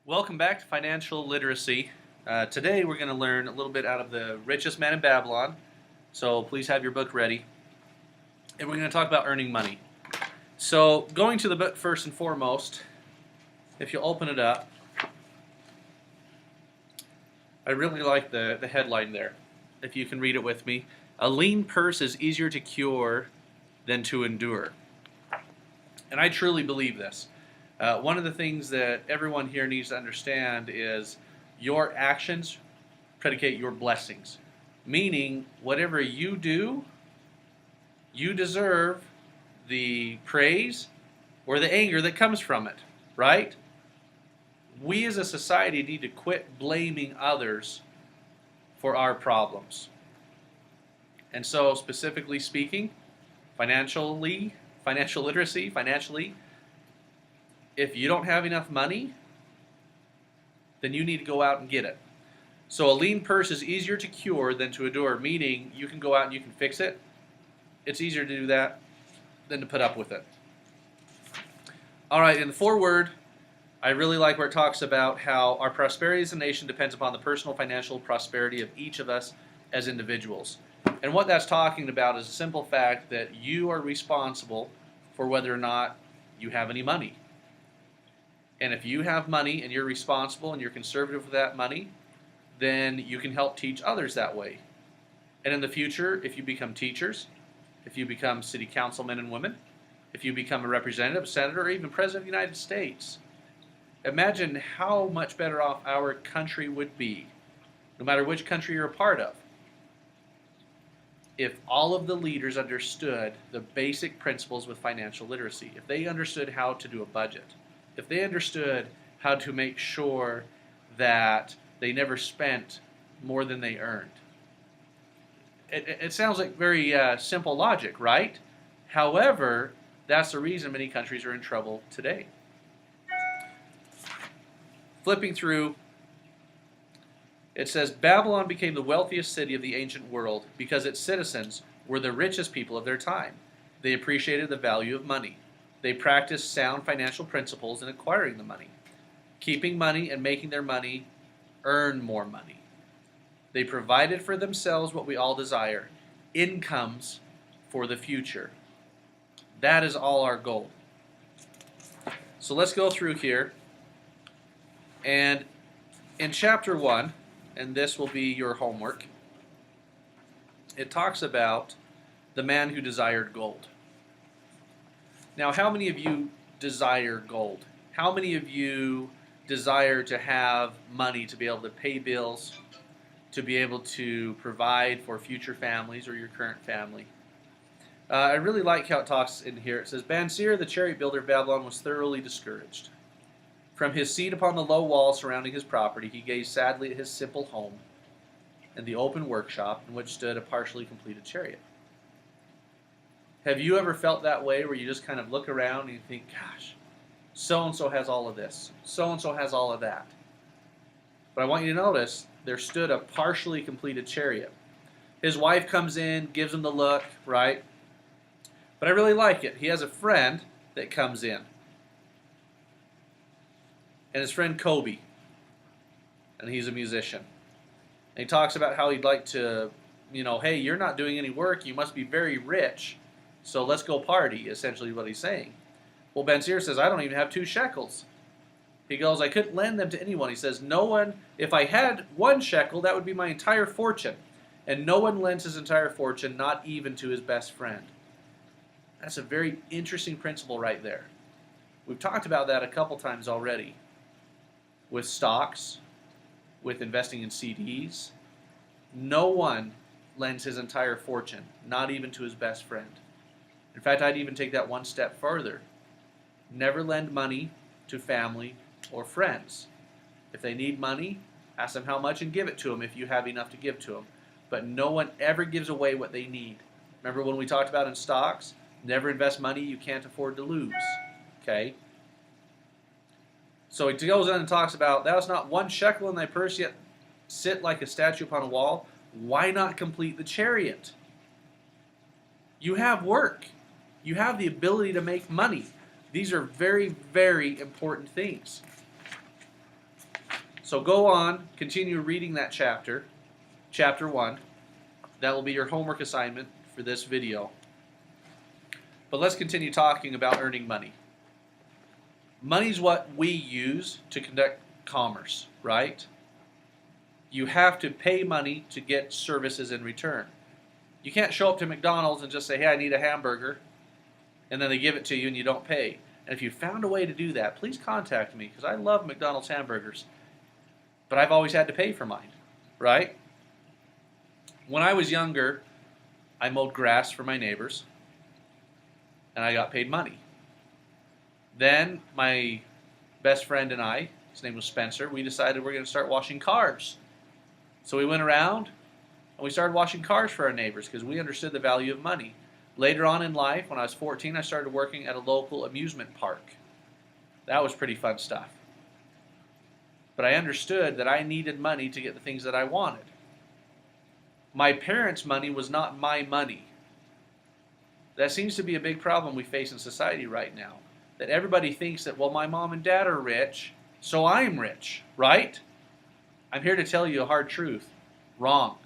Welcome back to Financial Literacy. Today we're going to learn a little bit out of The Richest Man in Babylon. So please have your book ready. And we're going to talk about earning money. So going to the book first and foremost, if you open it up, I really like the headline there. If you can read it with me. A lean purse is easier to cure than to endure. And I truly believe this. One of the things that everyone here needs to understand is your actions predicate your blessings. Meaning, whatever you do, you deserve the praise or the anger that comes from it, right? We as a society need to quit blaming others for our problems. And so, specifically speaking, financial literacy, if you don't have enough money, then you need to go out and get it. So a lean purse is easier to cure than to endure, meaning you can go out and you can fix it. It's easier to do that than to put up with it. All right, in the foreword, I really like where it talks about how our prosperity as a nation depends upon the personal financial prosperity of each of us as individuals. And what that's talking about is a simple fact that you are responsible for whether or not you have any money. And if you have money and you're responsible and you're conservative with that money, then you can help teach others that way. And in the future, if you become teachers, if you become city councilmen and women, if you become a representative, senator, or even president of the United States, imagine how much better off our country would be, no matter which country you're a part of, if all of the leaders understood the basic principles with financial literacy, if they understood how to do a budget, if they understood how to make sure that they never spent more than they earned. It sounds like very simple logic, right? However, that's the reason many countries are in trouble today. Flipping through, it says, Babylon became the wealthiest city of the ancient world because its citizens were the richest people of their time. They appreciated the value of money. They practiced sound financial principles in acquiring the money, keeping money and making their money earn more money. They provided for themselves what we all desire, incomes for the future. That is all our goal. So let's go through here. And in chapter 1, and this will be your homework, it talks about the man who desired gold. Now, how many of you desire gold? How many of you desire to have money to be able to pay bills, to be able to provide for future families or your current family? I really like how it talks in here. It says, Bansir, the chariot builder of Babylon, was thoroughly discouraged. From his seat upon the low wall surrounding his property, he gazed sadly at his simple home and the open workshop in which stood a partially completed chariot. Have you ever felt that way where you just kind of look around and you think, gosh, so-and-so has all of this, so-and-so has all of that. But I want you to notice there stood a partially completed chariot. His wife comes in, gives him the look, right? But I really like it. He has a friend that comes in. And his friend Kobe. And he's a musician. And he talks about how he'd like to, hey, you're not doing any work, you must be very rich. So let's go party, essentially what he's saying. Well, Bansir says, I don't even have 2 shekels. He goes, I couldn't lend them to anyone. He says, no one, if I had 1 shekel, that would be my entire fortune. And no one lends his entire fortune, not even to his best friend. That's a very interesting principle right there. We've talked about that a couple times already. With stocks, with investing in CDs. No one lends his entire fortune, not even to his best friend. In fact, I'd even take that one step further. Never lend money to family or friends. If they need money, ask them how much and give it to them if you have enough to give to them. But no one ever gives away what they need. Remember when we talked about in stocks? Never invest money you can't afford to lose. Okay? So he goes on and talks about, thou hast not 1 shekel in thy purse, yet sit like a statue upon a wall. Why not complete the chariot? You have work. You have the ability to make money. These are very, very important things. So go on, continue reading that chapter, chapter 1. That will be your homework assignment for this video. But let's continue talking about earning money. Money's what we use to conduct commerce, right? You have to pay money to get services in return. You can't show up to McDonald's and just say, hey, I need a hamburger, and then they give it to you and you don't pay. And if you found a way to do that, please contact me, because I love McDonald's hamburgers. But I've always had to pay for mine, right? When I was younger, I mowed grass for my neighbors, and I got paid money. Then my best friend and I, his name was Spencer, we decided we're going to start washing cars. So we went around and we started washing cars for our neighbors because we understood the value of money. Later on in life, when I was 14, I started working at a local amusement park. That was pretty fun stuff. But I understood that I needed money to get the things that I wanted. My parents' money was not my money. That seems to be a big problem we face in society right now. That everybody thinks that, well, my mom and dad are rich, so I'm rich, right? I'm here to tell you a hard truth. Wrong.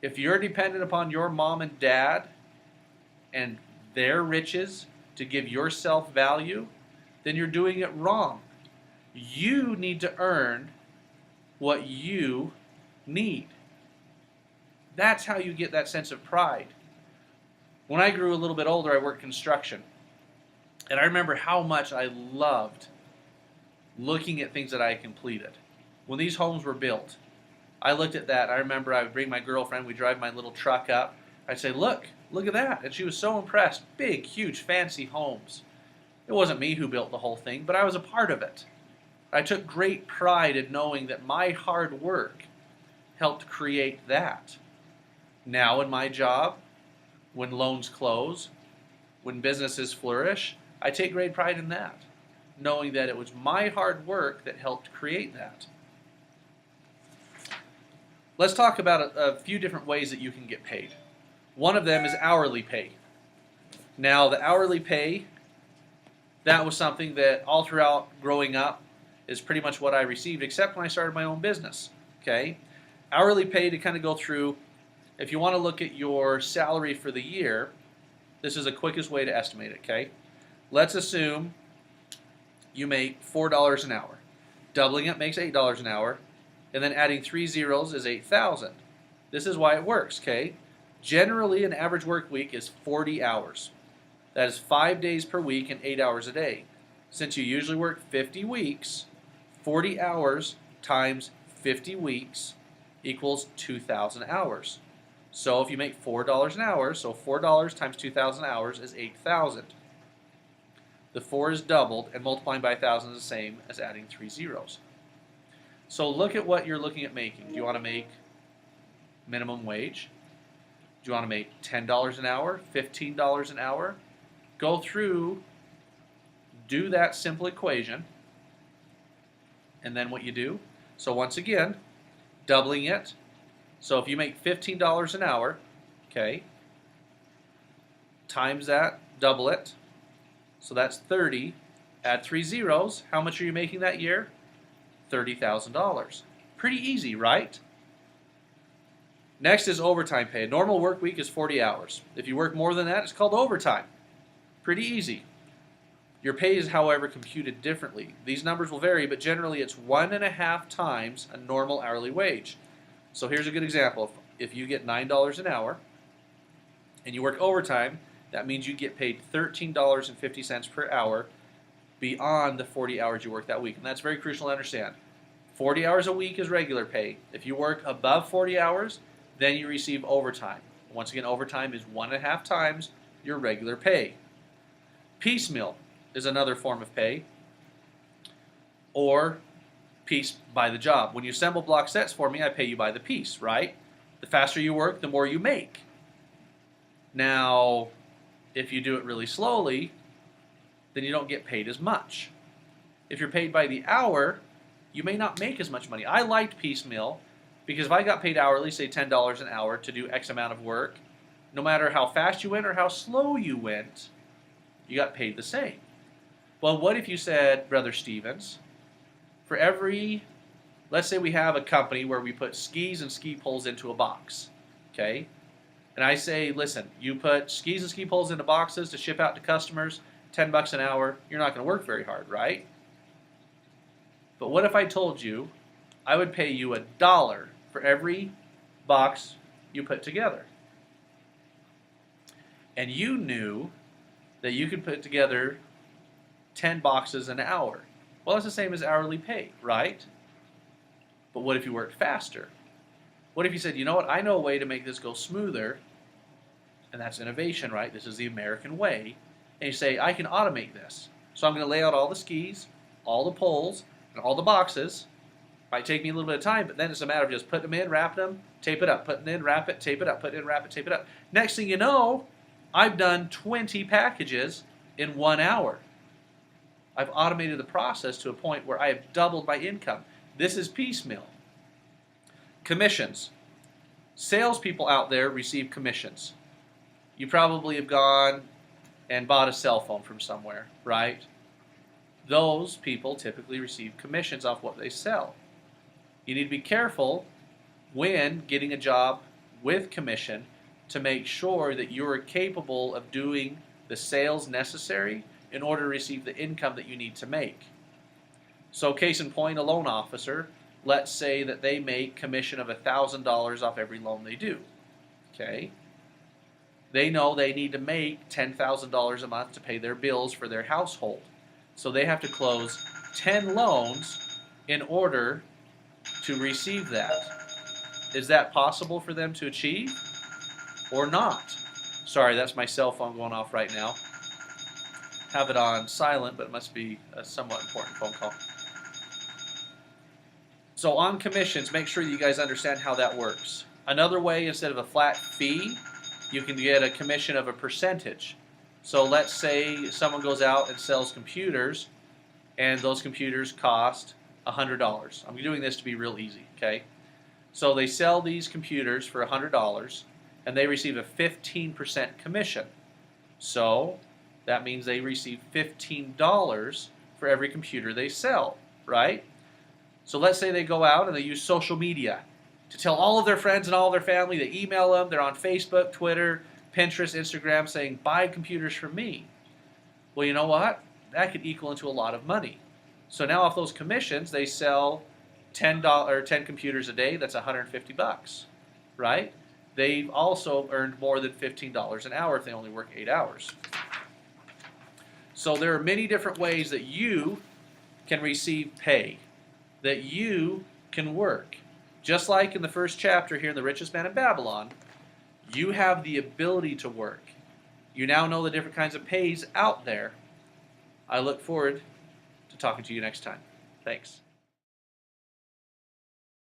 If you're dependent upon your mom and dad and their riches to give yourself value, then you're doing it wrong. You need to earn what you need. That's how you get that sense of pride. When I grew a little bit older, I worked construction. And I remember how much I loved looking at things that I completed. When these homes were built, I looked at that. I remember I would bring my girlfriend, we'd drive my little truck up. I'd say, look at that. And she was so impressed. Big, huge, fancy homes. It wasn't me who built the whole thing, but I was a part of it. I took great pride in knowing that my hard work helped create that. Now in my job, when loans close, when businesses flourish, I take great pride in that, knowing that it was my hard work that helped create that. Let's talk about a few different ways that you can get paid. One of them is hourly pay. Now, the hourly pay, that was something that all throughout growing up is pretty much what I received, except when I started my own business. Okay? Hourly pay, to kind of go through, if you want to look at your salary for the year, this is the quickest way to estimate it, okay? Let's assume you make $4 an hour. Doubling it makes $8 an hour, and then adding 3 zeros is 8,000. This is why it works, okay? Generally, an average work week is 40 hours. That is 5 days per week and 8 hours a day. Since you usually work 50 weeks, 40 hours times 50 weeks equals 2,000 hours. So if you make $4 an hour, so $4 times 2,000 hours is 8,000. The 4 is doubled, and multiplying by 1,000 is the same as adding 3 zeros. So look at what you're looking at making. Do you want to make minimum wage? Do you want to make $10 an hour, $15 an hour? Go through, do that simple equation, and then what you do. So once again, doubling it. So if you make $15 an hour, okay, times that, double it. So that's 30. Add 3 zeros. How much are you making that year? $30,000. Pretty easy, right? Next is overtime pay. A normal work week is 40 hours. If you work more than that, it's called overtime. Pretty easy. Your pay is, however, computed differently. These numbers will vary, but generally it's 1.5 times a normal hourly wage. So here's a good example. If you get $9 an hour and you work overtime, that means you get paid $13.50 per hour beyond the 40 hours you work that week. And that's very crucial to understand. 40 hours a week is regular pay. If you work above 40 hours, then you receive overtime. Once again, overtime is 1.5 times your regular pay. Piecemeal is another form of pay, or piece by the job. When you assemble block sets for me, I pay you by the piece, right? The faster you work, the more you make. Now, if you do it really slowly, then you don't get paid as much. If you're paid by the hour, you may not make as much money. I liked piecemeal because if I got paid hourly, say $10 an hour to do X amount of work, no matter how fast you went or how slow you went, you got paid the same. Well, what if you said, Brother Stevens, For every, let's say we have a company where we put skis and ski poles into a box, okay? And I say, listen, you put skis and ski poles into boxes to ship out to customers, $10 an hour, you're not going to work very hard, right? But what if I told you I would pay you $1 for every box you put together? And you knew that you could put together 10 boxes an hour. Well, it's the same as hourly pay, right? But what if you worked faster? What if you said, you know what, I know a way to make this go smoother, and that's innovation, right? This is the American way. And you say, I can automate this. So I'm going to lay out all the skis, all the poles, and all the boxes. Might take me a little bit of time, but then it's a matter of just putting them in, wrapping them, tape it up, putting it in, wrap it, tape it up, put it in, wrap it, tape it up. Next thing you know, I've done 20 packages in 1 hour. I've automated the process to a point where I have doubled my income. This is piecemeal. Commissions. Salespeople out there receive commissions. You probably have gone and bought a cell phone from somewhere, right? Those people typically receive commissions off what they sell. You need to be careful when getting a job with commission to make sure that you are capable of doing the sales necessary in order to receive the income that you need to make. So case in point, a loan officer, let's say that they make commission of $1,000 off every loan they do. Okay? They know they need to make $10,000 a month to pay their bills for their household. So they have to close 10 loans in order to receive that. Is that possible for them to achieve or not? Sorry, that's my cell phone going off right now. Have it on silent, but it must be a somewhat important phone call. So on commissions, make sure that you guys understand how that works. Another way, instead of a flat fee, you can get a commission of a percentage. So let's say someone goes out and sells computers, and those computers cost $100. I'm doing this to be real easy, okay? So they sell these computers for $100, and they receive a 15% commission. So that means they receive $15 for every computer they sell, right? So let's say they go out and they use social media to tell all of their friends and all of their family. They email them. They're on Facebook, Twitter, Pinterest, Instagram saying, buy computers from me. Well, you know what? That could equal into a lot of money. So now off those commissions, they sell $10 or 10 computers a day. That's $150, right? They've also earned more than $15 an hour if they only work 8 hours. So there are many different ways that you can receive pay, that you can work. Just like in the first chapter here in The Richest Man in Babylon, you have the ability to work. You now know the different kinds of pays out there. I look forward to talking to you next time. Thanks.